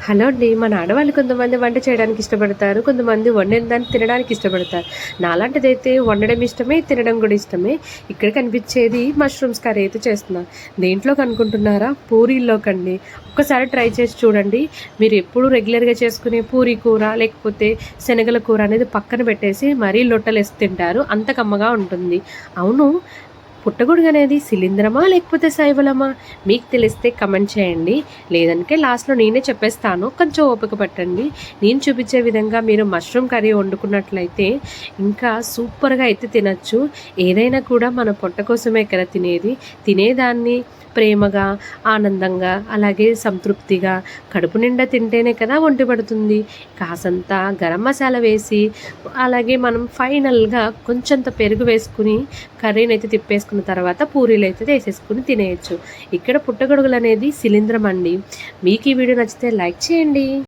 Hello అండి. మన ఆడవాళ్ళు కొంతమంది వంట చేయడానికి ఇష్టపడతారు. కొంతమంది వండిన దాన్ని తినడానికి ఇష్టపడతారు. నాలాంటిదైతే వండడం ఇష్టమే, తినడం కూడా ఇష్టమే. ఇక్కడ కనిపించేది మష్రూమ్స్ కర్రీ అయితే చేస్తున్నాను. దేంట్లోకి అనుకుంటున్నారా? పూరీల్లోకండి. ఒక్కసారి ట్రై చేసి చూడండి. మీరు ఎప్పుడు రెగ్యులర్గా చేసుకునే పూరీ కూర లేకపోతే శనగల కూర అనేది పక్కన పెట్టేసి మరీ లొట్టలేసి తింటారు. అంత కమ్మగా ఉంటుంది. అవును, పుట్టగొడుగు అనేది శిలీంధ్రమా లేకపోతే శైవలమా? మీకు తెలిస్తే కమెంట్ చేయండి. లేదంటే లాస్ట్లో నేనే చెప్పేస్తాను, కొంచెం ఓపిక పట్టండి. నేను చూపించే విధంగా మీరు మష్రూమ్ కర్రీ వండుకున్నట్లయితే ఇంకా సూపర్గా అయితే తినచ్చు. ఏదైనా కూడా మన పొట్ట కోసమే కదా తినేది. తినేదాన్ని ప్రేమగా, ఆనందంగా, అలాగే సంతృప్తిగా కడుపు నిండా తింటేనే కదా ఒంటి పడుతుంది. కాసంత గరం మసాలా వేసి, అలాగే మనం ఫైనల్గా కొంచెంత పెరుగు వేసుకుని కర్రీని అయితే తిప్పేసుకున్న తర్వాత పూరీలు అయితే వేసేసుకుని తినేయచ్చు. ఇక్కడ పుట్టగొడుగులు అనేది శిలీంధ్రం అండి. మీకు ఈ వీడియో నచ్చితే లైక్ చేయండి.